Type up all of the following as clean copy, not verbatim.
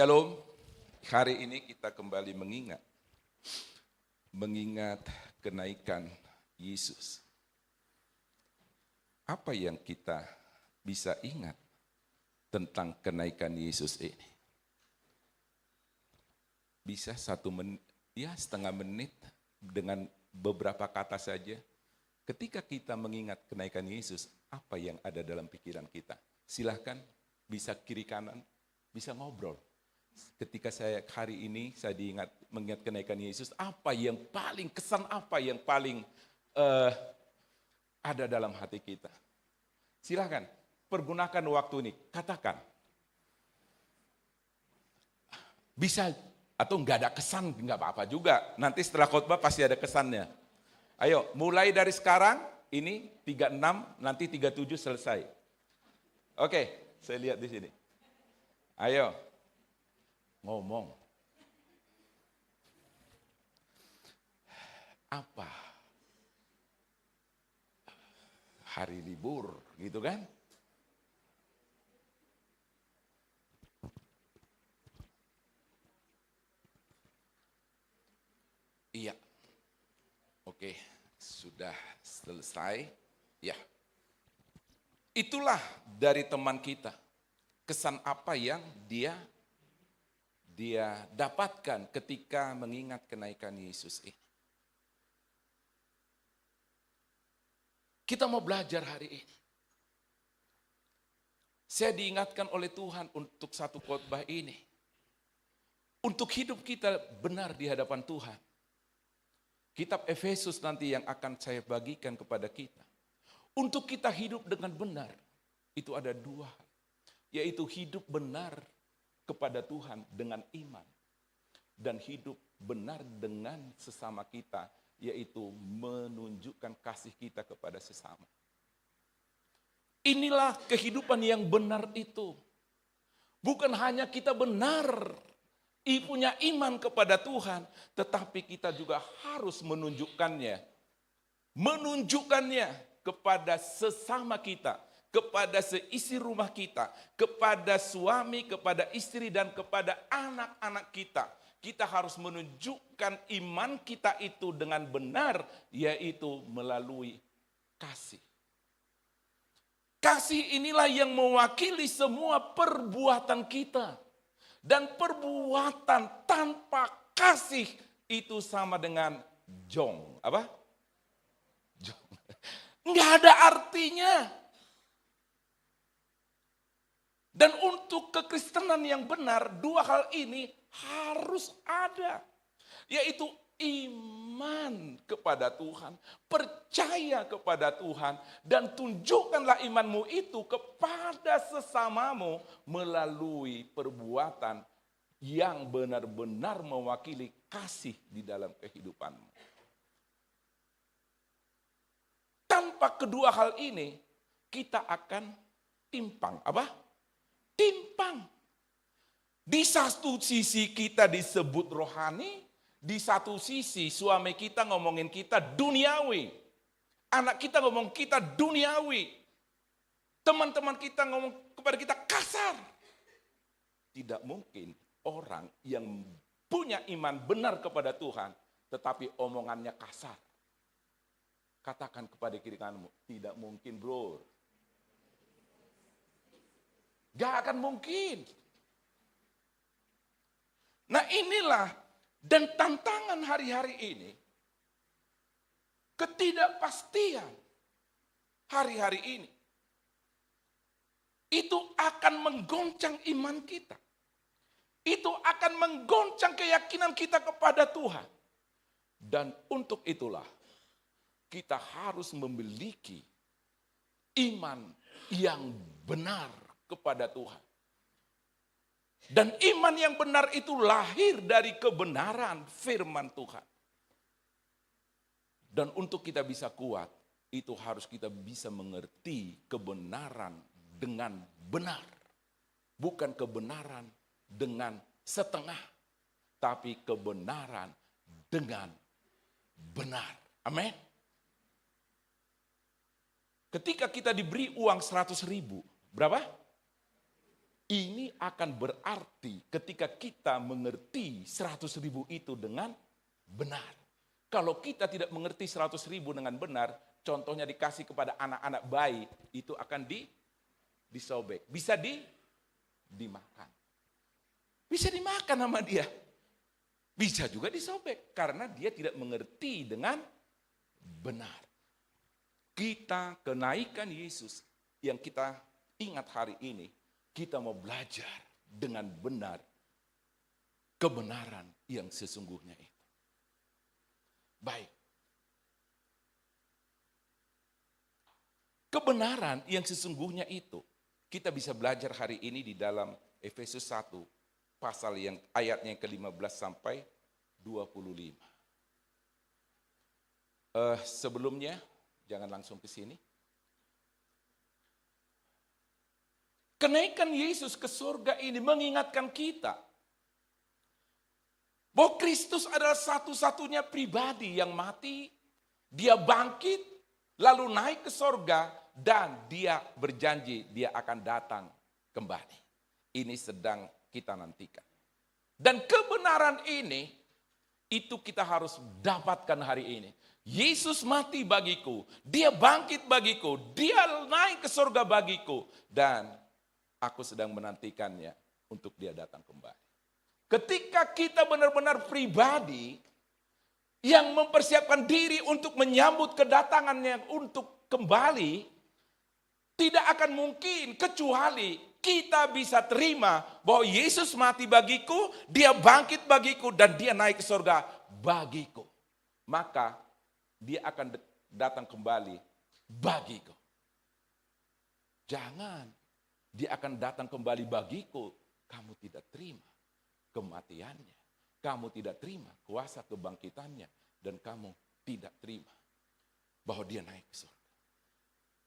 Shalom, hari ini kita kembali mengingat kenaikan Yesus. Apa yang kita bisa ingat tentang kenaikan Yesus ini? Bisa setengah menit dengan beberapa kata saja. Ketika kita mengingat kenaikan Yesus, apa yang ada dalam pikiran kita? Silahkan, bisa kiri kanan, bisa ngobrol. Ketika hari ini saya mengingat kenaikan Yesus, apa yang paling ada dalam hati kita? Silahkan, pergunakan waktu ini, katakan. Bisa atau enggak ada kesan, enggak apa-apa juga. Nanti setelah khotbah pasti ada kesannya. Ayo, mulai dari sekarang, ini 36, nanti 37 selesai. Oke, saya lihat di sini. Ayo, ngomong. Apa? Hari libur, gitu kan? Iya. Oke, sudah selesai. Ya. Itulah dari teman kita. Kesan apa yang dia dapatkan ketika mengingat kenaikan Yesus ini. Kita mau belajar hari ini. Saya diingatkan oleh Tuhan untuk satu khotbah ini. Untuk hidup kita benar di hadapan Tuhan. Kitab Efesus nanti yang akan saya bagikan kepada kita. Untuk kita hidup dengan benar, itu ada dua hal. Yaitu hidup benar kepada Tuhan dengan iman. Dan hidup benar dengan sesama kita, yaitu menunjukkan kasih kita kepada sesama. Inilah kehidupan yang benar itu. Bukan hanya kita benar, punya iman kepada Tuhan, tetapi kita juga harus menunjukkannya kepada sesama kita, kepada seisi rumah kita, kepada suami, kepada istri, dan kepada anak-anak kita. Kita harus menunjukkan iman kita itu dengan benar, yaitu melalui kasih. Kasih inilah yang mewakili semua perbuatan kita. Dan perbuatan tanpa kasih itu sama dengan jong. Apa? Jong. Nggak ada artinya. Dan untuk kekristenan yang benar, dua hal ini harus ada. Yaitu iman kepada Tuhan, percaya kepada Tuhan, dan tunjukkanlah imanmu itu kepada sesamamu melalui perbuatan yang benar-benar mewakili kasih di dalam kehidupanmu. Tanpa kedua hal ini, kita akan timpang. Apa? Timpang. Di satu sisi kita disebut rohani, di satu sisi suami kita ngomongin kita duniawi. Anak kita ngomong kita duniawi. Teman-teman kita ngomong kepada kita kasar. Tidak mungkin orang yang punya iman benar kepada Tuhan, tetapi omongannya kasar. Katakan kepada kiri kananmu, tidak mungkin bro. Gak akan mungkin. Nah inilah dan tantangan hari-hari ini, ketidakpastian hari-hari ini, itu akan menggoncang iman kita. Itu akan menggoncang keyakinan kita kepada Tuhan. Dan untuk itulah, kita harus memiliki iman yang benar kepada Tuhan. Dan iman yang benar itu lahir dari kebenaran firman Tuhan. Dan untuk kita bisa kuat, itu harus kita bisa mengerti kebenaran dengan benar. Bukan kebenaran dengan setengah, tapi kebenaran dengan benar. Amin. Ketika kita diberi uang 100.000, berapa? Ini akan berarti ketika kita mengerti 100.000 itu dengan benar. Kalau kita tidak mengerti 100.000 dengan benar, contohnya dikasih kepada anak-anak bayi, itu akan disobek. Bisa dimakan. Bisa dimakan sama dia. Bisa juga disobek, karena dia tidak mengerti dengan benar. Kita kenaikan Yesus yang kita ingat hari ini, kita mau belajar dengan benar kebenaran yang sesungguhnya itu. Baik. Kebenaran yang sesungguhnya itu kita bisa belajar hari ini di dalam Efesus 1 pasal yang ayatnya yang ke-15 sampai 25. Sebelumnya jangan langsung ke sini. Kenaikan Yesus ke surga ini mengingatkan kita bahwa Kristus adalah satu-satunya pribadi yang mati, dia bangkit, lalu naik ke surga, dan dia berjanji dia akan datang kembali. Ini sedang kita nantikan. Dan kebenaran ini, itu kita harus dapatkan hari ini. Yesus mati bagiku, dia bangkit bagiku, dia naik ke surga bagiku, dan aku sedang menantikannya untuk dia datang kembali. Ketika kita benar-benar pribadi yang mempersiapkan diri untuk menyambut kedatangannya untuk kembali, tidak akan mungkin kecuali kita bisa terima bahwa Yesus mati bagiku, dia bangkit bagiku, dan dia naik ke surga bagiku. Maka dia akan datang kembali bagiku. Jangan. Dia akan datang kembali bagiku, kamu tidak terima kematiannya. Kamu tidak terima kuasa kebangkitannya. Dan kamu tidak terima bahwa dia naik ke surga.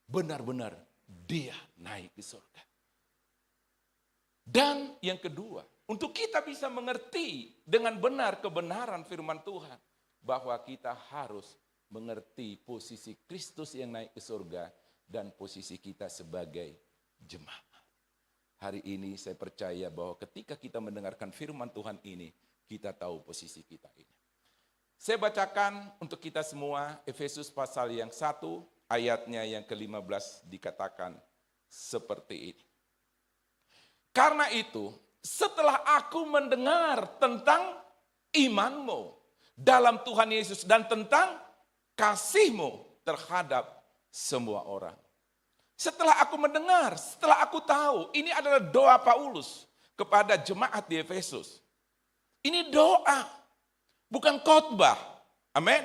Benar-benar dia naik ke surga. Dan yang kedua, untuk kita bisa mengerti dengan benar kebenaran firman Tuhan, bahwa kita harus mengerti posisi Kristus yang naik ke surga dan posisi kita sebagai jemaat. Hari ini saya percaya bahwa ketika kita mendengarkan firman Tuhan ini, kita tahu posisi kita ini. Saya bacakan untuk kita semua Efesus pasal yang 1, ayatnya yang ke-15 dikatakan seperti ini. Karena itu, setelah aku mendengar tentang imanmu dalam Tuhan Yesus dan tentang kasihmu terhadap semua orang. Setelah aku mendengar, setelah aku tahu, ini adalah doa Paulus kepada jemaat di Efesus. Ini doa, bukan khotbah. Amin.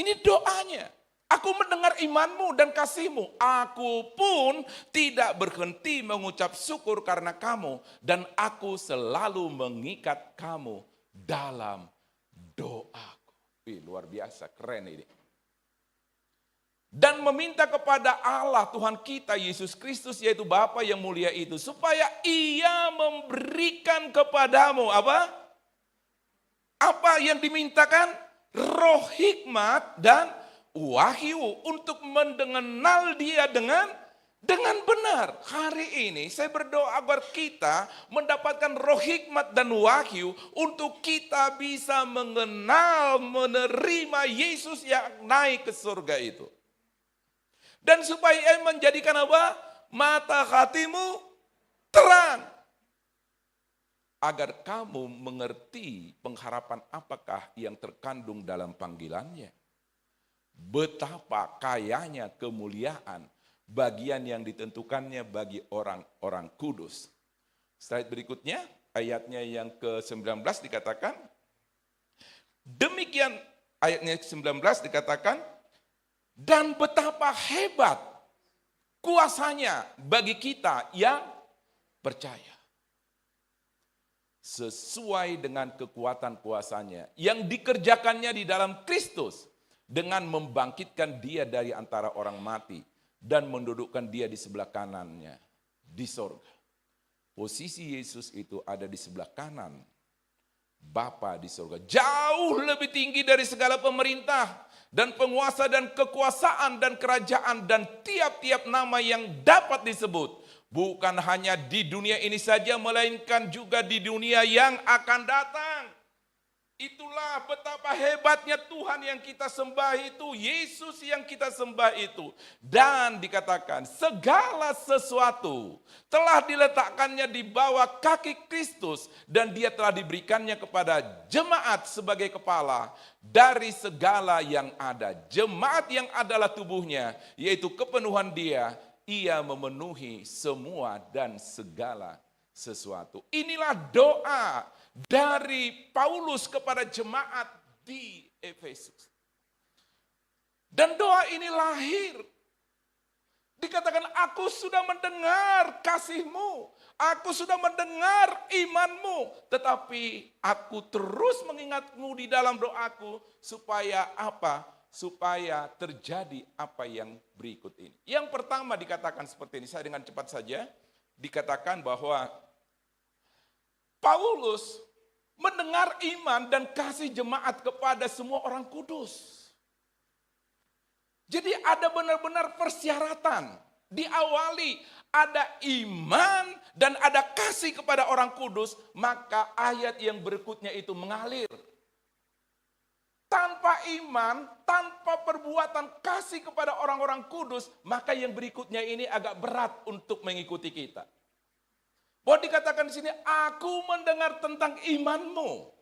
Ini doanya. Aku mendengar imanmu dan kasihmu. Aku pun tidak berhenti mengucap syukur karena kamu. Dan aku selalu mengikat kamu dalam doaku. Luar biasa, keren ini. Dan meminta kepada Allah Tuhan kita Yesus Kristus, yaitu Bapa yang mulia itu, supaya ia memberikan kepadamu apa? Apa yang dimintakan? Roh hikmat dan wahyu untuk mengenal dia dengan benar. Hari ini saya berdoa agar kita mendapatkan roh hikmat dan wahyu untuk kita bisa mengenal, menerima Yesus yang naik ke surga itu. Dan supaya ia menjadikan apa? Mata hatimu terang. Agar kamu mengerti pengharapan apakah yang terkandung dalam panggilannya. Betapa kayanya kemuliaan bagian yang ditentukannya bagi orang-orang kudus. Slide berikutnya, ayatnya yang ke-19 dikatakan. Demikian ayatnya ke-19 dikatakan. Dan betapa hebat kuasanya bagi kita yang percaya. Sesuai dengan kekuatan kuasanya yang dikerjakannya di dalam Kristus dengan membangkitkan dia dari antara orang mati dan mendudukkan dia di sebelah kanannya di sorga. Posisi Yesus itu ada di sebelah kanan Bapa di sorga. Jauh lebih tinggi dari segala pemerintah dan penguasa dan kekuasaan dan kerajaan dan tiap-tiap nama yang dapat disebut. Bukan hanya di dunia ini saja, melainkan juga di dunia yang akan datang. Itulah betapa hebatnya Tuhan yang kita sembah itu, Yesus yang kita sembah itu. Dan dikatakan segala sesuatu telah diletakkannya di bawah kaki Kristus dan dia telah diberikannya kepada jemaat sebagai kepala dari segala yang ada. Jemaat yang adalah tubuhnya, yaitu kepenuhan dia, ia memenuhi semua dan segala sesuatu. Inilah doa dari Paulus kepada jemaat di Efesus. Dan doa ini lahir. Dikatakan, aku sudah mendengar kasihmu, aku sudah mendengar imanmu, tetapi aku terus mengingatmu di dalam doaku, supaya apa? Supaya terjadi apa yang berikut ini. Yang pertama dikatakan seperti ini, saya dengan cepat saja, dikatakan bahwa Paulus mendengar iman dan kasih jemaat kepada semua orang kudus. Jadi ada benar-benar persyaratan. Diawali ada iman dan ada kasih kepada orang kudus, maka ayat yang berikutnya itu mengalir. Tanpa iman, tanpa perbuatan kasih kepada orang-orang kudus, maka yang berikutnya ini agak berat untuk mengikuti kita. Bahwa dikatakan di sini, aku mendengar tentang imanmu.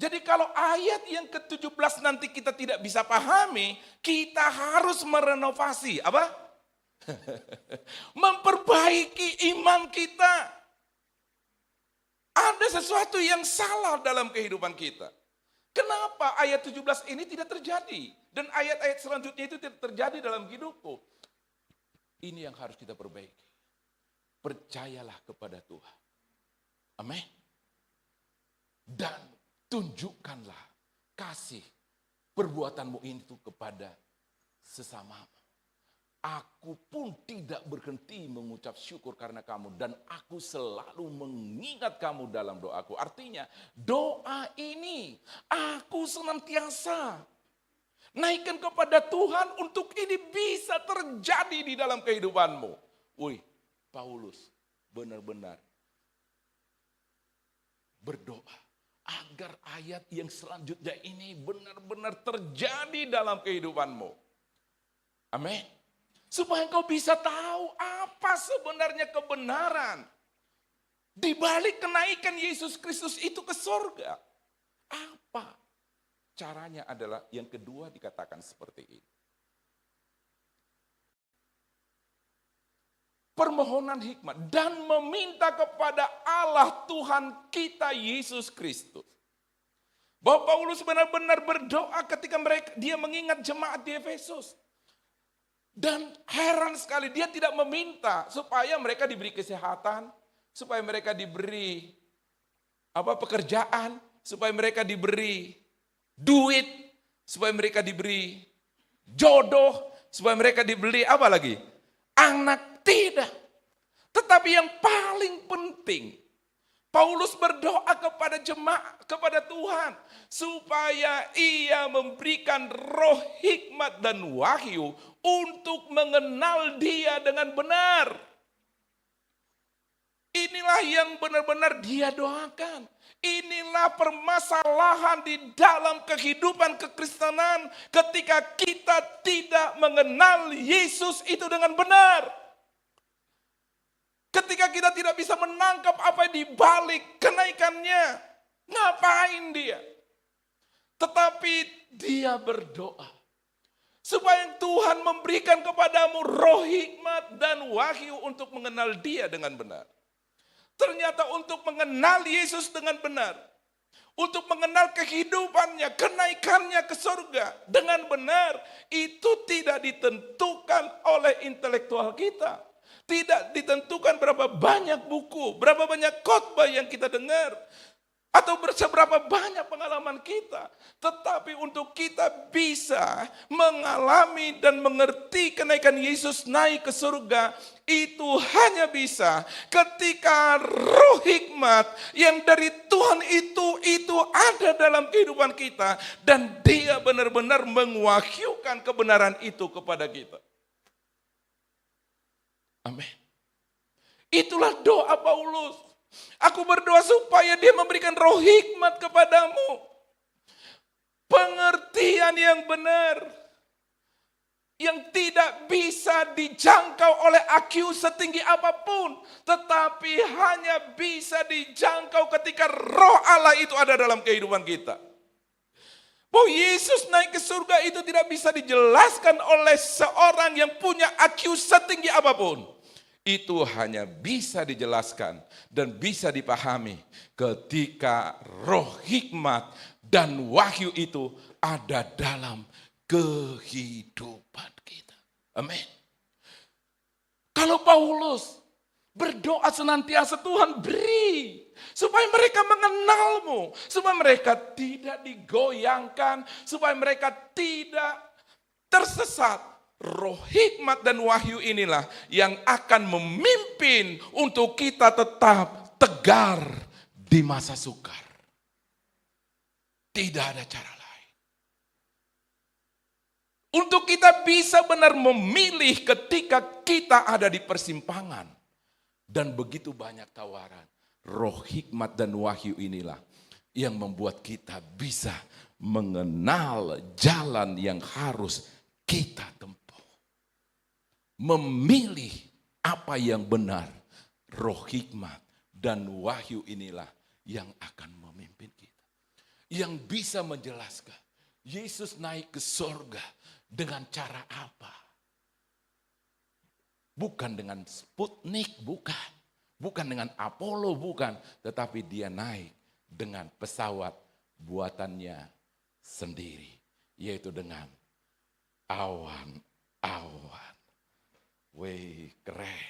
Jadi kalau ayat yang ke-17 nanti kita tidak bisa pahami, kita harus merenovasi. Apa? Memperbaiki iman kita. Ada sesuatu yang salah dalam kehidupan kita. Kenapa ayat 17 ini tidak terjadi? Dan ayat-ayat selanjutnya itu tidak terjadi dalam hidupku. Ini yang harus kita perbaiki. Percayalah kepada Tuhan. Amin. Dan tunjukkanlah kasih perbuatanmu itu kepada sesamamu. Aku pun tidak berhenti mengucap syukur karena kamu. Dan aku selalu mengingat kamu dalam doaku. Artinya doa ini aku senantiasa naikkan kepada Tuhan untuk ini bisa terjadi di dalam kehidupanmu. Wih, Paulus benar-benar berdoa agar ayat yang selanjutnya ini benar-benar terjadi dalam kehidupanmu. Amin. Supaya engkau bisa tahu apa sebenarnya kebenaran di balik kenaikan Yesus Kristus itu ke surga. Apa caranya adalah yang kedua dikatakan seperti ini. Permohonan hikmat dan meminta kepada Allah Tuhan kita Yesus Kristus. Bahwa Paulus benar-benar berdoa ketika dia mengingat jemaat di Efesus. Dan heran sekali dia tidak meminta supaya mereka diberi kesehatan, supaya mereka diberi pekerjaan, supaya mereka diberi duit, supaya mereka diberi jodoh, supaya mereka diberi apa lagi? Anak. Tidak. Tetapi yang paling penting, Paulus berdoa kepada jemaat, kepada Tuhan, supaya ia memberikan roh hikmat dan wahyu untuk mengenal dia dengan benar. Inilah yang benar-benar dia doakan. Inilah permasalahan di dalam kehidupan kekristenan ketika kita tidak mengenal Yesus itu dengan benar. Ketika kita tidak bisa menangkap apa di balik kenaikannya, ngapain dia? Tetapi dia berdoa supaya Tuhan memberikan kepadamu roh hikmat dan wahyu untuk mengenal dia dengan benar. Ternyata untuk mengenal Yesus dengan benar, untuk mengenal kehidupannya, kenaikannya ke surga dengan benar, itu tidak ditentukan oleh intelektual kita. Tidak ditentukan berapa banyak buku, berapa banyak khotbah yang kita dengar, atau seberapa banyak pengalaman kita. Tetapi untuk kita bisa mengalami dan mengerti kenaikan Yesus naik ke surga, itu hanya bisa ketika roh hikmat yang dari Tuhan itu ada dalam kehidupan kita. Dan dia benar-benar menwahyukan kebenaran itu kepada kita. Amin. Itulah doa Paulus. Aku berdoa supaya dia memberikan roh hikmat kepadamu. Pengertian yang benar. Yang tidak bisa dijangkau oleh IQ setinggi apapun. Tetapi hanya bisa dijangkau ketika roh Allah itu ada dalam kehidupan kita. Bahwa Yesus naik ke surga itu tidak bisa dijelaskan oleh seorang yang punya IQ setinggi apapun. Itu hanya bisa dijelaskan dan bisa dipahami ketika roh hikmat dan wahyu itu ada dalam kehidupan kita. Amin. Kalau Paulus berdoa senantiasa, Tuhan beri supaya mereka mengenalmu, supaya mereka tidak digoyangkan, supaya mereka tidak tersesat. Roh hikmat dan wahyu inilah yang akan memimpin untuk kita tetap tegar di masa sukar. Tidak ada cara lain. Untuk kita bisa benar memilih ketika kita ada di persimpangan. Dan begitu banyak tawaran. Roh hikmat dan wahyu inilah yang membuat kita bisa mengenal jalan yang harus kita tempuh. Memilih apa yang benar. Roh hikmat dan wahyu inilah yang akan memimpin kita. Yang bisa menjelaskan Yesus naik ke surga dengan cara apa? Bukan dengan Sputnik, bukan. Bukan dengan Apollo, bukan. Tetapi dia naik dengan pesawat buatannya sendiri. Yaitu dengan awan-awan. Wih, keren.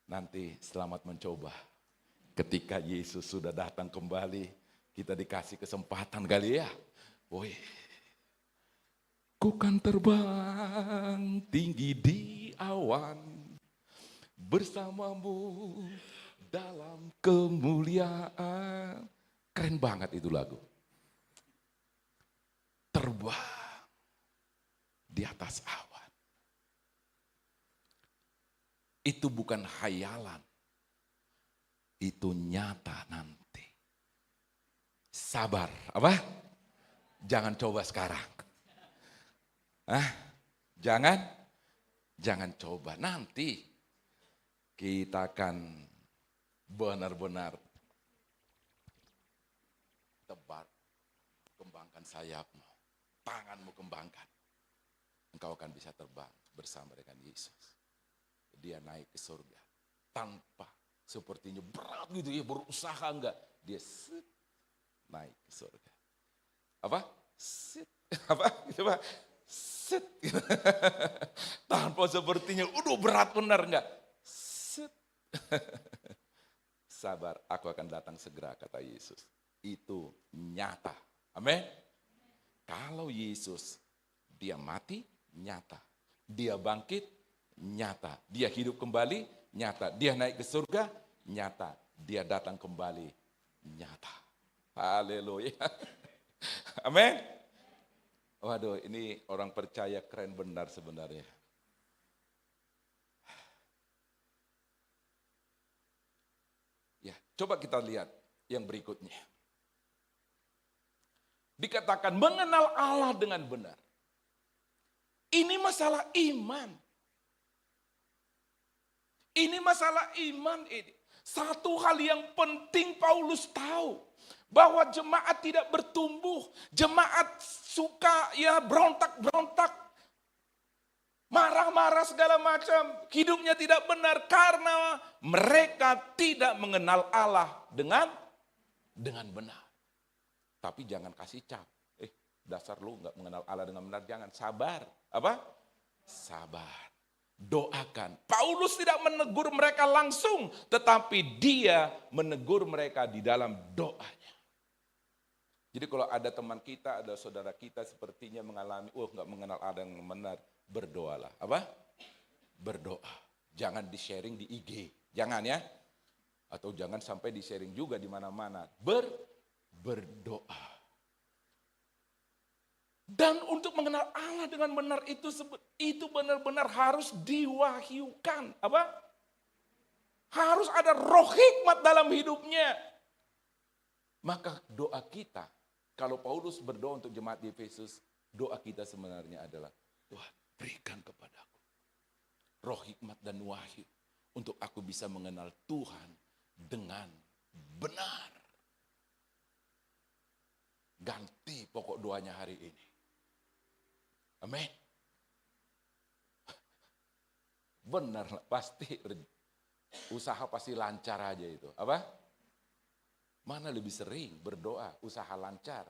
Nanti selamat mencoba. Ketika Yesus sudah datang kembali, kita dikasih kesempatan kali ya. Wih. Ku kan terbang tinggi di awan bersamamu dalam kemuliaan. Keren banget itu lagu. Terbang di atas awan. Itu bukan khayalan. Itu nyata nanti. Sabar. Apa? Jangan coba sekarang. Jangan coba. Nanti kita akan benar-benar tebar. Kembangkan sayapmu. Tanganmu kembangkan. Engkau akan bisa terbang bersama dengan Yesus. Dia naik ke surga tanpa sepertinya berat gitu ya, berusaha enggak. Dia set, naik ke surga. Apa? Set. Apa? Coba. Set. Tanpa sepertinya, berat benar enggak? Set. Sabar, aku akan datang segera, kata Yesus. Itu nyata. Amin. Kalau Yesus, dia mati, nyata. Dia bangkit, nyata. Dia hidup kembali, nyata. Dia naik ke surga, nyata. Dia datang kembali, nyata. Haleluya. Amin. Waduh, ini orang percaya keren benar sebenarnya. Ya, coba kita lihat yang berikutnya. Dikatakan mengenal Allah dengan benar. Ini masalah iman. Ini masalah iman ini. Satu hal yang penting Paulus tahu. Bahwa jemaat tidak bertumbuh. Jemaat suka ya berontak-berontak. Marah-marah segala macam. Hidupnya tidak benar karena mereka tidak mengenal Allah dengan benar. Tapi jangan kasih cap. Dasar lu gak mengenal Allah dengan benar. Jangan, sabar. Apa? Sabar. Doakan. Paulus tidak menegur mereka langsung, tetapi dia menegur mereka di dalam doanya. Jadi kalau ada teman kita, ada saudara kita sepertinya mengalami, gak mengenal Allah yang benar, berdoalah. Apa? Berdoa. Jangan di-sharing di IG. Jangan ya. Atau jangan sampai di-sharing juga di mana-mana. Berdoa. Dan untuk mengenal Allah dengan benar itu benar-benar harus diwahyukan. Apa? Harus ada roh hikmat dalam hidupnya. Maka doa kita, kalau Paulus berdoa untuk jemaat di Efesus, doa kita sebenarnya adalah, Tuhan berikan kepadaku roh hikmat dan wahyu untuk aku bisa mengenal Tuhan dengan benar. Ganti pokok doanya hari ini. Amin. Benar, pasti usaha pasti lancar aja itu. Apa? Mana lebih sering berdoa usaha lancar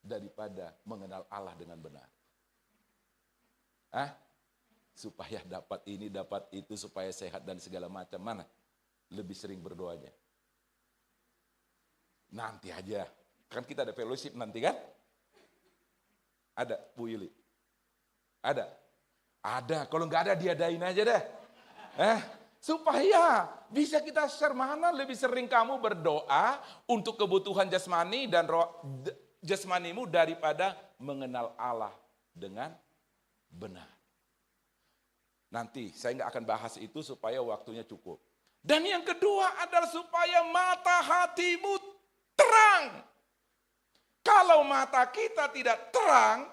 daripada mengenal Allah dengan benar? Supaya dapat ini, dapat itu, supaya sehat dan segala macam. Mana lebih sering berdoanya? Nanti aja. Kan kita ada fellowship nanti kan? Ada, Bu Yuli? Ada? Ada, kalau nggak ada diadain aja deh. Supaya bisa kita share, mana lebih sering kamu berdoa untuk kebutuhan jasmani dan jasmanimu daripada mengenal Allah dengan benar. Nanti saya nggak akan bahas itu supaya waktunya cukup. Dan yang kedua adalah supaya mata hatimu terang. Kalau mata kita tidak terang,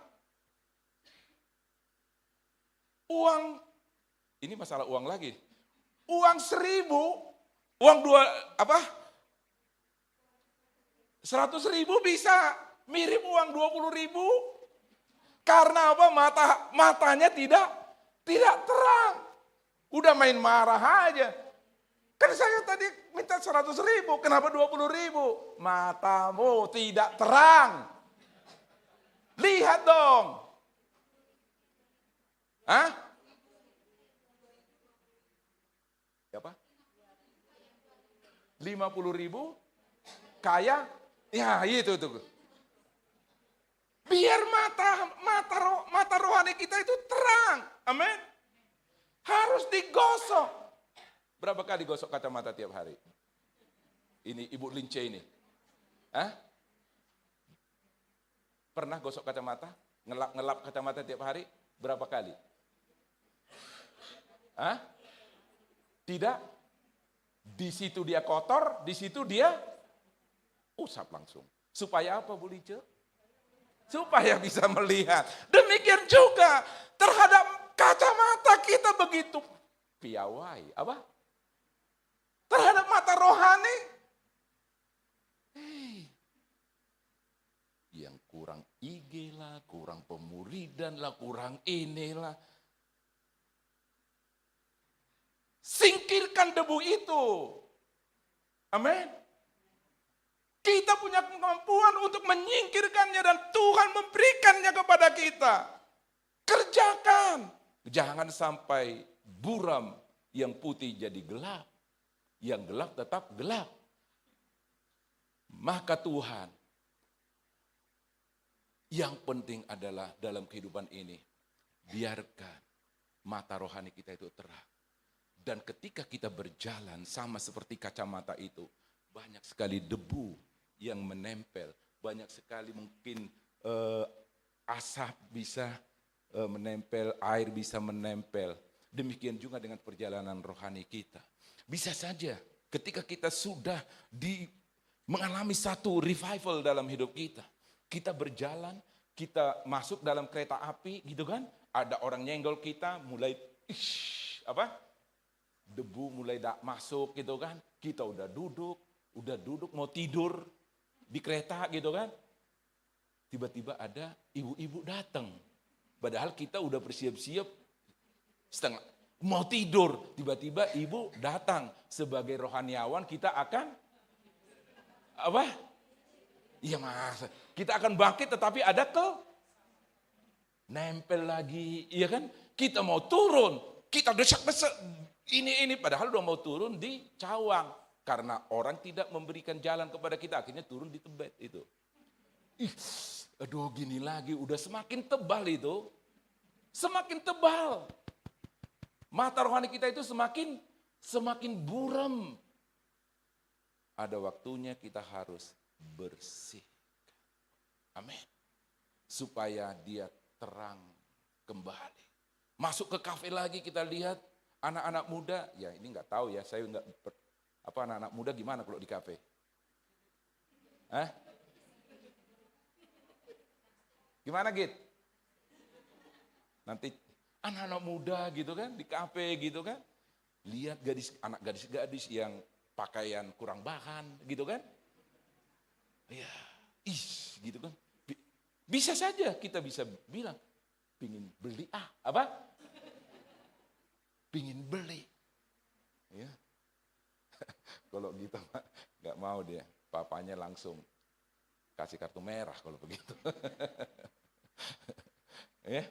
uang, ini masalah uang lagi. Uang 1.000, uang 100.000 bisa mirip uang 20.000. Karena apa? Matanya tidak terang. Udah main marah aja. Kan saya tadi minta 100.000, kenapa 20.000? Matamu tidak terang. Lihat dong. Apa? 50.000 kaya, ya itu tuh. Biar mata rohani kita itu terang, amin. Harus digosok. Berapa kali gosok kacamata tiap hari? Ini Ibu Lince ini, pernah gosok kacamata, ngelap kacamata tiap hari? Berapa kali? Tidak, di situ dia kotor, di situ dia usap langsung. Supaya apa, Bu Lice? Supaya bisa melihat. Demikian juga terhadap kacamata kita begitu piawai. Apa? Terhadap mata rohani. Yang kurang IG lah, kurang pemuridan lah, kurang inilah. Singkirkan debu itu. Amin. Kita punya kemampuan untuk menyingkirkannya dan Tuhan memberikannya kepada kita. Kerjakan. Jangan sampai buram yang putih jadi gelap. Yang gelap tetap gelap. Maka Tuhan, yang penting adalah dalam kehidupan ini, biarkan mata rohani kita itu terang. Dan ketika kita berjalan sama seperti kacamata itu, banyak sekali debu yang menempel, banyak sekali mungkin asap bisa menempel, air bisa menempel. Demikian juga dengan perjalanan rohani kita. Bisa saja ketika kita sudah mengalami satu revival dalam hidup kita, kita berjalan, kita masuk dalam kereta api gitu kan, ada orang nyenggol kita, mulai debu mulai masuk gitu kan, kita udah duduk mau tidur di kereta gitu kan, tiba-tiba ada ibu-ibu datang, padahal kita udah bersiap-siap setengah mau tidur, tiba-tiba ibu datang. Sebagai rohaniawan kita akan iya mas, kita akan bangkit tetapi ada nempel lagi, iya kan, kita mau turun, kita desak-desak, ini padahal udah mau turun di cawang. Karena orang tidak memberikan jalan kepada kita, akhirnya turun di Tebet itu. Aduh gini lagi, udah semakin tebal itu. Semakin tebal. Mata rohani kita itu semakin buram. Ada waktunya kita harus bersih. Amin. Supaya dia terang kembali. Masuk ke kafe lagi kita lihat, Anak-anak muda, ya ini nggak tahu ya, saya nggak, apa anak-anak muda gimana kalau di kafe? Hah? Gimana Git? Nanti anak-anak muda gitu kan, di kafe gitu kan, lihat gadis-gadis yang pakaian kurang bahan gitu kan. Ya, gitu kan. Bisa saja kita bisa bilang, pingin beli apa? Pingin beli. Ya. Kalau gitu nggak mau dia, papanya langsung kasih kartu merah kalau begitu. Ya.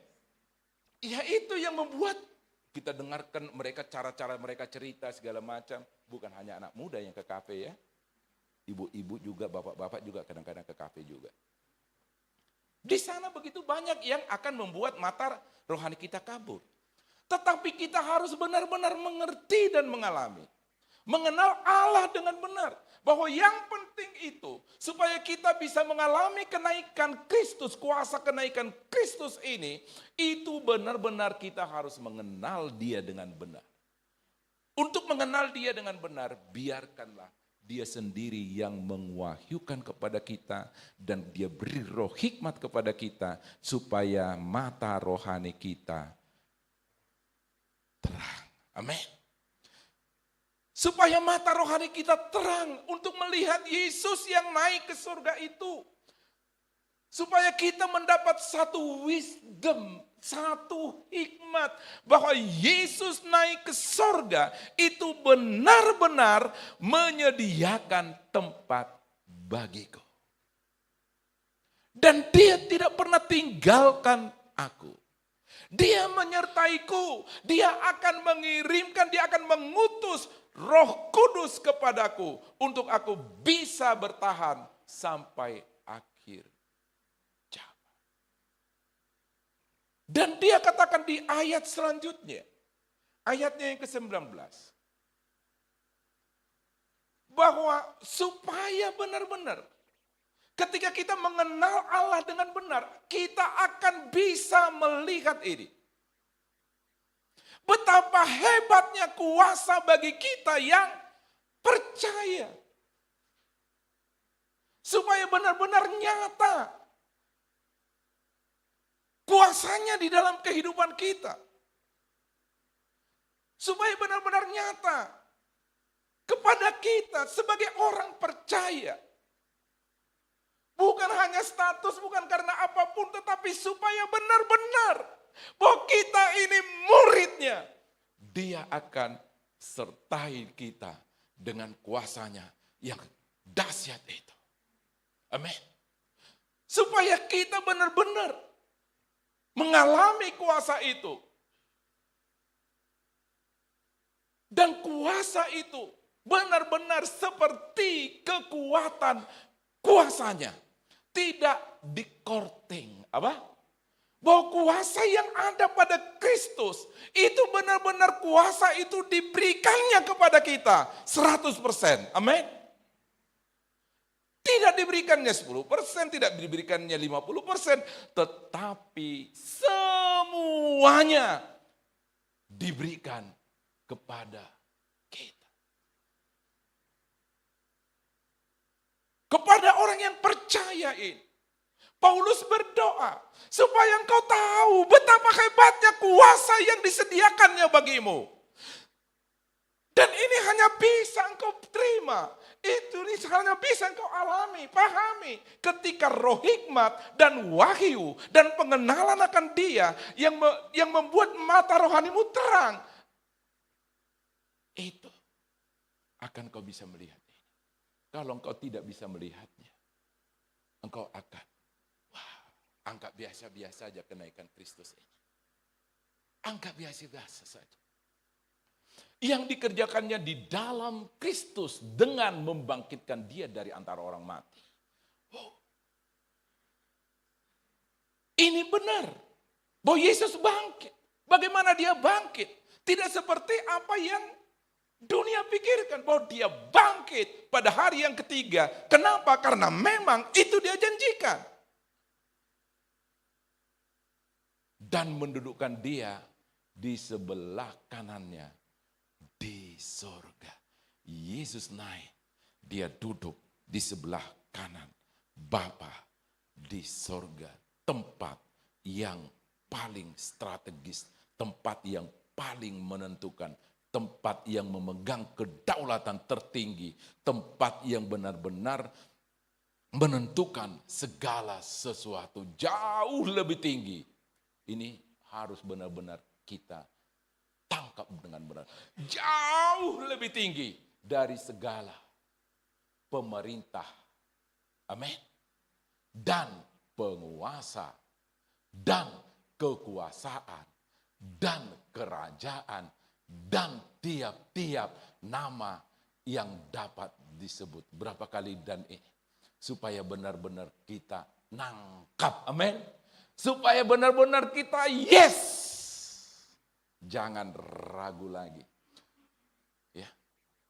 Ya itu yang membuat kita dengarkan mereka, cara-cara mereka cerita segala macam. Bukan hanya anak muda yang ke kafe ya. Ibu-ibu juga, bapak-bapak juga kadang-kadang ke kafe juga. Di sana begitu banyak yang akan membuat mata rohani kita kabur. Tetapi kita harus benar-benar mengerti dan mengalami. Mengenal Allah dengan benar. Bahwa yang penting itu, supaya kita bisa mengalami kenaikan Kristus, kuasa kenaikan Kristus ini, itu benar-benar kita harus mengenal Dia dengan benar. Untuk mengenal Dia dengan benar, biarkanlah Dia sendiri yang mewahyukan kepada kita dan Dia beri roh hikmat kepada kita supaya mata rohani kita terang. Amin. Supaya mata rohani kita terang untuk melihat Yesus yang naik ke surga itu. Supaya kita mendapat satu wisdom, satu hikmat bahwa Yesus naik ke surga itu benar-benar menyediakan tempat bagiku. Dan Dia tidak pernah tinggalkan aku. Dia menyertaiku, Dia akan mengirimkan, Dia akan mengutus Roh Kudus kepadaku untuk aku bisa bertahan sampai akhir zaman. Dan Dia katakan di ayat selanjutnya, ayatnya yang ke-19, bahwa supaya benar-benar ketika kita mengenal Allah dengan benar, kita akan bisa melihat ini. Betapa hebatnya kuasa bagi kita yang percaya. Supaya benar-benar nyata kuasanya di dalam kehidupan kita. Supaya benar-benar nyata kepada kita sebagai orang percaya. Bukan hanya status, bukan karena apapun, tetapi supaya benar-benar bahwa kita ini muridnya. Dia akan sertai kita dengan kuasanya yang dahsyat itu. Amin. Supaya kita benar-benar mengalami kuasa itu. Dan kuasa itu benar-benar seperti kekuatan kuasanya. Tidak dikorting. Apa? Bahwa kuasa yang ada pada Kristus, itu benar-benar kuasa itu diberikannya kepada kita 100%. Amin. Tidak diberikannya 10%, tidak diberikannya 50%, tetapi semuanya diberikan kepada kita. Kepada orang yang percaya ini. Paulus berdoa supaya engkau tahu betapa hebatnya kuasa yang disediakannya bagimu. Dan ini hanya bisa engkau terima. Itu hanya bisa engkau alami, pahami. Ketika roh hikmat dan wahyu dan pengenalan akan Dia yang membuat mata rohanimu terang. Itu akan kau bisa melihat ini. Kalau engkau tidak bisa melihatnya, engkau akan anggap biasa-biasa saja kenaikan Kristus ini. Anggap biasa-biasa saja. Yang dikerjakannya di dalam Kristus dengan membangkitkan Dia dari antara orang mati. Wow. Ini benar. Bahwa Yesus bangkit. Bagaimana Dia bangkit? Tidak seperti apa yang dunia pikirkan. Bahwa Dia bangkit pada hari yang ketiga. Kenapa? Karena memang itu Dia janjikan. Dan mendudukkan Dia di sebelah kanannya di sorga. Yesus naik, dia duduk di sebelah kanan Bapa di sorga. Tempat yang paling strategis, tempat yang paling menentukan, tempat yang memegang kedaulatan tertinggi, tempat yang benar-benar menentukan segala sesuatu jauh lebih tinggi. Ini harus benar-benar kita tangkap dengan benar. Jauh lebih tinggi dari segala pemerintah. Amin. Dan penguasa, dan kekuasaan, dan kerajaan, dan tiap-tiap nama yang dapat disebut. Berapa kali dan ini? Supaya benar-benar kita nangkap, amin. Supaya benar-benar kita yes. Jangan ragu lagi. Ya.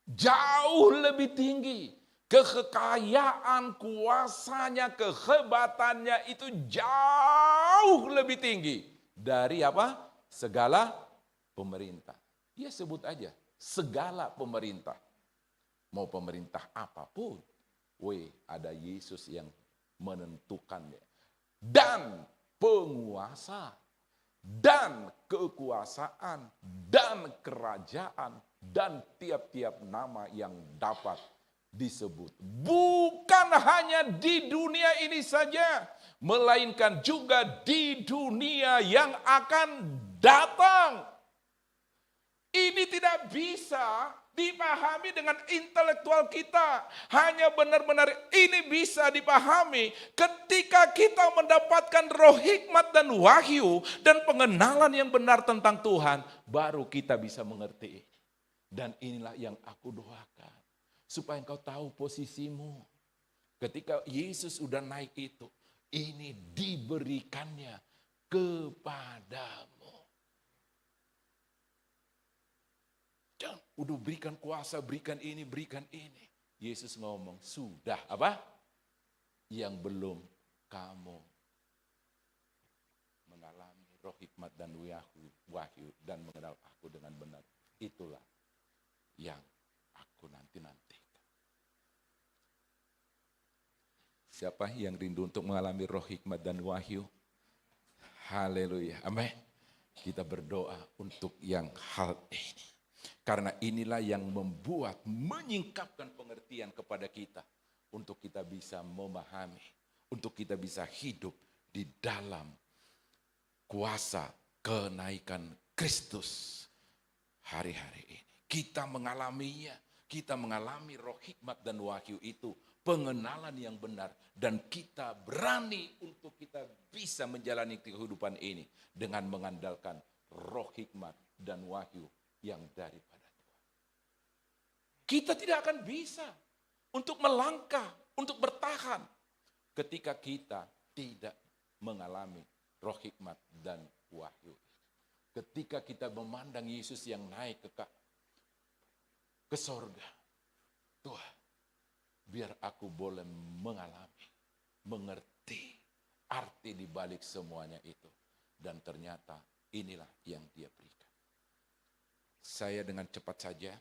Jauh lebih tinggi. Kekayaan, kuasanya, kehebatannya itu jauh lebih tinggi. Dari apa? Segala pemerintah. Ya sebut aja, segala pemerintah. Mau pemerintah apapun. Ada Yesus yang menentukannya. Dan penguasa, dan kekuasaan, dan kerajaan, dan tiap-tiap nama yang dapat disebut. Bukan hanya di dunia ini saja, melainkan juga di dunia yang akan datang. Ini tidak bisa dipahami dengan intelektual kita. Hanya benar-benar ini bisa dipahami ketika kita mendapatkan roh hikmat dan wahyu dan pengenalan yang benar tentang Tuhan. Baru kita bisa mengerti. Dan inilah yang aku doakan. Supaya engkau tahu posisimu. Ketika Yesus sudah naik itu. Ini diberikannya kepadamu. Udah berikan kuasa, berikan ini, berikan ini. Yesus ngomong, sudah apa? Yang belum kamu mengalami roh hikmat dan wahyu dan mengenal aku dengan benar. Itulah yang aku nanti-nantikan. Siapa yang rindu untuk mengalami roh hikmat dan wahyu? Haleluya, amin. Kita berdoa untuk yang hal ini. Karena inilah yang membuat, menyingkapkan pengertian kepada kita. Untuk kita bisa memahami, untuk kita bisa hidup di dalam kuasa kenaikan Kristus hari-hari ini. Kita mengalaminya, kita mengalami roh hikmat dan wahyu itu. Pengenalan yang benar dan kita berani untuk kita bisa menjalani kehidupan ini. Dengan mengandalkan roh hikmat dan wahyu yang daripada Tuhan. Kita tidak akan bisa untuk melangkah, untuk bertahan ketika kita tidak mengalami roh hikmat dan wahyu. Ketika kita memandang Yesus yang naik ke sorga. Tuhan, biar aku boleh mengalami, mengerti arti di balik semuanya itu. Dan ternyata inilah yang dia berikan. Saya dengan cepat saja,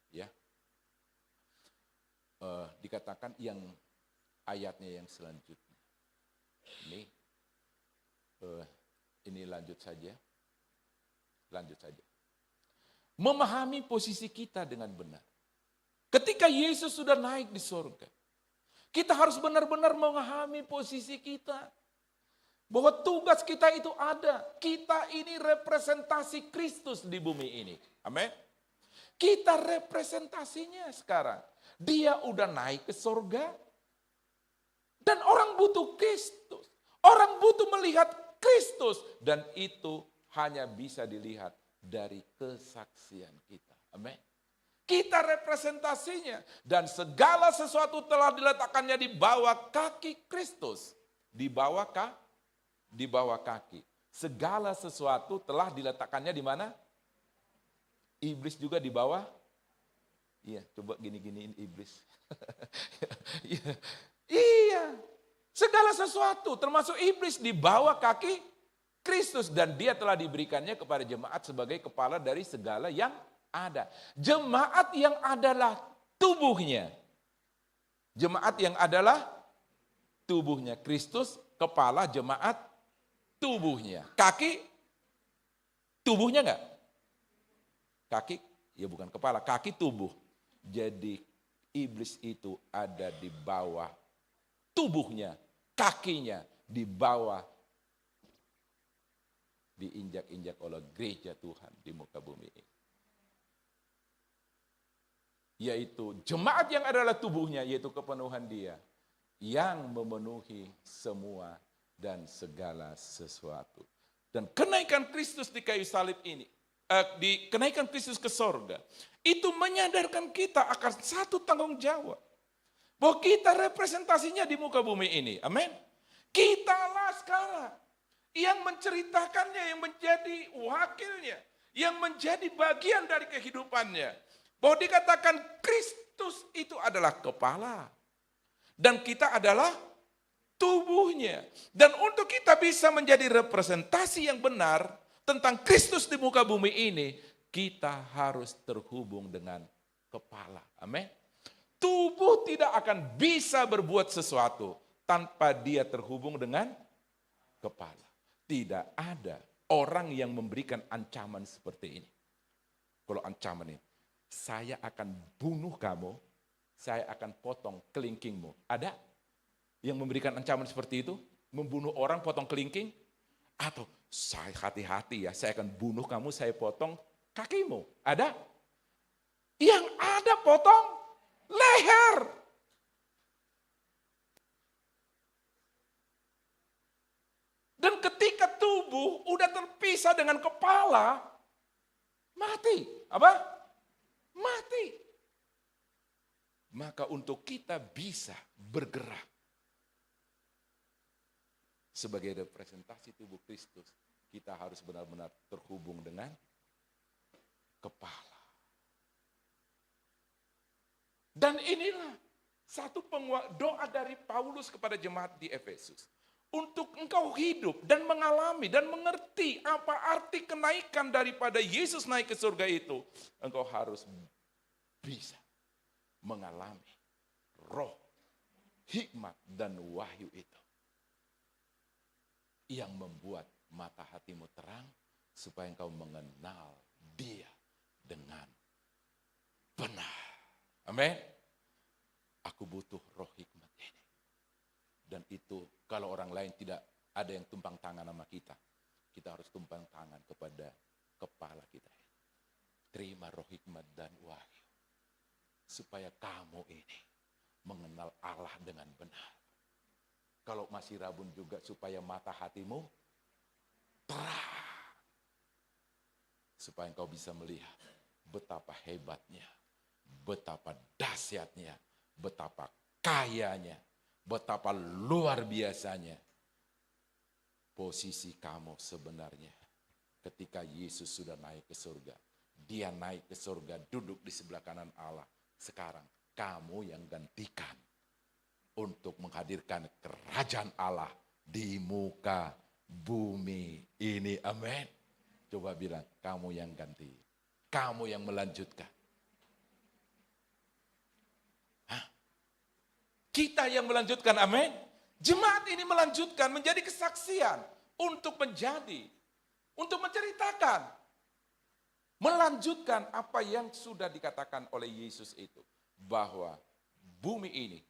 ya, dikatakan yang ayatnya yang selanjutnya. Ini lanjut saja. Memahami posisi kita dengan benar. Ketika Yesus sudah naik di surga, kita harus benar-benar memahami posisi kita. Bahwa tugas kita itu ada. Kita ini representasi Kristus di bumi ini. Amin. Kita representasinya sekarang. Dia udah naik ke surga. Dan orang butuh Kristus. Orang butuh melihat Kristus. Dan itu hanya bisa dilihat dari kesaksian kita. Amin. Kita representasinya. Dan segala sesuatu telah diletakkannya di bawah kaki Kristus. Di bawah kaki. Segala sesuatu telah diletakkannya di mana? Iblis juga di bawah. Iya, coba gini-giniin iblis. Iya. Segala sesuatu termasuk iblis di bawah kaki Kristus. Dan dia telah diberikannya kepada jemaat sebagai kepala dari segala yang ada. Jemaat yang adalah tubuhnya. Jemaat yang adalah tubuhnya. Kristus kepala, jemaat tubuhnya. Kaki tubuhnya enggak? Kaki, ya bukan kepala, kaki tubuh. Jadi iblis itu ada di bawah tubuhnya, kakinya di bawah, diinjak-injak oleh gereja Tuhan di muka bumi ini. Yaitu jemaat yang adalah tubuhnya, yaitu kepenuhan dia, yang memenuhi semua dan segala sesuatu. Dan kenaikan Kristus di kayu salib ini, kenaikan Kristus ke sorga, itu menyadarkan kita akan satu tanggung jawab. Bahwa kita representasinya di muka bumi ini. Amin. Kitalah sekarang yang menceritakannya, yang menjadi wakilnya, yang menjadi bagian dari kehidupannya. Bahwa dikatakan Kristus itu adalah kepala. Dan kita adalah tubuhnya. Dan untuk kita bisa menjadi representasi yang benar tentang Kristus di muka bumi ini, kita harus terhubung dengan kepala. Amin. Tubuh tidak akan bisa berbuat sesuatu tanpa dia terhubung dengan kepala. Tidak ada orang yang memberikan ancaman seperti ini. Kalau ancaman ini, saya akan bunuh kamu, saya akan potong kelingkingmu. Ada yang memberikan ancaman seperti itu? Membunuh orang, potong kelingking? Atau saya hati-hati ya, saya akan bunuh kamu, saya potong kakimu. Ada? Yang ada potong leher. Dan ketika tubuh udah terpisah dengan kepala, mati. Apa? Mati. Maka untuk kita bisa bergerak sebagai representasi tubuh Kristus, kita harus benar-benar terhubung dengan kepala. Dan inilah satu doa dari Paulus kepada jemaat di Efesus. Untuk engkau hidup dan mengalami dan mengerti apa arti kenaikan daripada Yesus naik ke surga itu, engkau harus bisa mengalami roh, hikmat dan wahyu itu. Yang membuat mata hatimu terang supaya engkau mengenal dia dengan benar. Amin. Aku butuh roh hikmat ini. Dan itu kalau orang lain tidak ada yang tumpang tangan sama kita, kita harus tumpang tangan kepada kepala kita. Terima roh hikmat dan wahyu. Supaya kamu ini mengenal Allah dengan benar. Kalau masih rabun juga supaya mata hatimu terang. Supaya engkau bisa melihat betapa hebatnya, betapa dahsyatnya, betapa kayanya, betapa luar biasanya posisi kamu sebenarnya. Ketika Yesus sudah naik ke surga, dia naik ke surga, duduk di sebelah kanan Allah. Sekarang kamu yang gantikan untuk menghadirkan kerajaan Allah di muka bumi ini. Amin. Coba bilang, kamu yang ganti. Kamu yang melanjutkan. Hah? Kita yang melanjutkan, amin. Jemaat ini melanjutkan menjadi kesaksian untuk menceritakan. Melanjutkan apa yang sudah dikatakan oleh Yesus itu. Bahwa bumi ini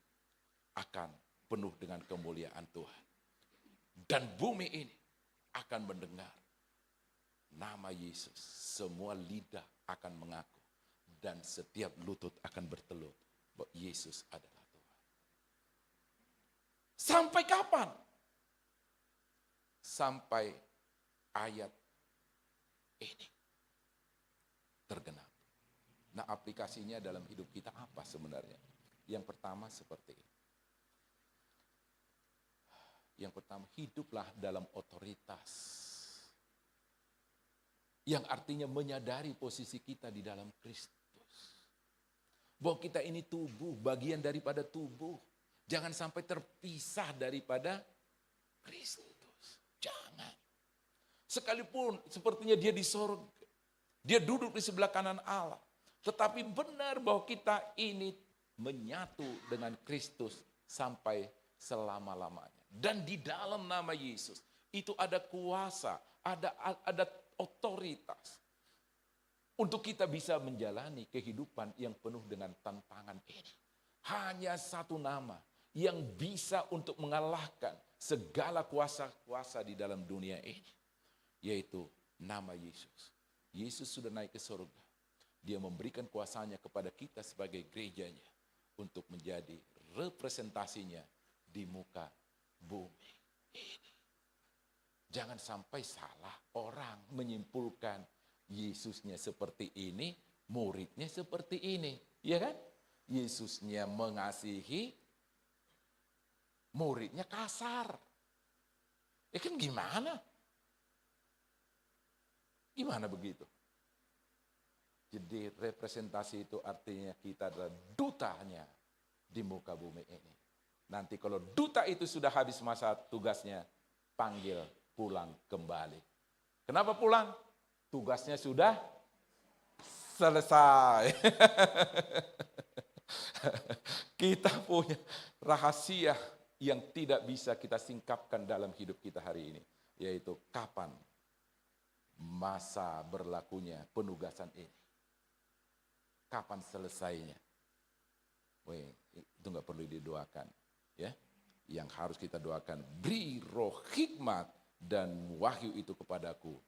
akan penuh dengan kemuliaan Tuhan. Dan bumi ini akan mendengar nama Yesus. Semua lidah akan mengaku. Dan setiap lutut akan bertelut bahwa Yesus adalah Tuhan. Sampai kapan? Sampai ayat ini tergenap. Nah, aplikasinya dalam hidup kita apa sebenarnya? Yang pertama seperti ini. Yang pertama, hiduplah dalam otoritas. Yang artinya menyadari posisi kita di dalam Kristus. Bahwa kita ini tubuh, bagian daripada tubuh. Jangan sampai terpisah daripada Kristus. Jangan. Sekalipun sepertinya dia di sorga. Dia duduk di sebelah kanan Allah. Tetapi benar bahwa kita ini menyatu dengan Kristus sampai selama-lamanya. Dan di dalam nama Yesus itu ada kuasa, ada otoritas untuk kita bisa menjalani kehidupan yang penuh dengan tantangan ini. Hanya satu nama yang bisa untuk mengalahkan segala kuasa-kuasa di dalam dunia ini, yaitu nama Yesus. Yesus sudah naik ke surga. Dia memberikan kuasanya kepada kita sebagai gerejanya untuk menjadi representasinya di muka bumi ini. Jangan sampai salah orang menyimpulkan Yesusnya seperti ini, muridnya seperti ini. Ya kan? Yesusnya mengasihi, muridnya kasar. Ya kan gimana? Gimana begitu? Jadi representasi itu artinya kita adalah dutanya di muka bumi ini. Nanti kalau duta itu sudah habis masa tugasnya, panggil pulang kembali. Kenapa pulang? Tugasnya sudah selesai. Kita punya rahasia yang tidak bisa kita singkapkan dalam hidup kita hari ini. Yaitu kapan masa berlakunya penugasan ini. Kapan selesainya? Itu nggak perlu didoakan, ya. Yang harus kita doakan, beri roh hikmat dan wahyu itu kepadaku,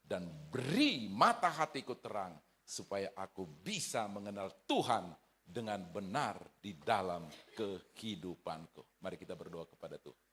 dan beri mata hatiku terang supaya aku bisa mengenal Tuhan dengan benar di dalam kehidupanku. Mari kita berdoa kepada Tuhan.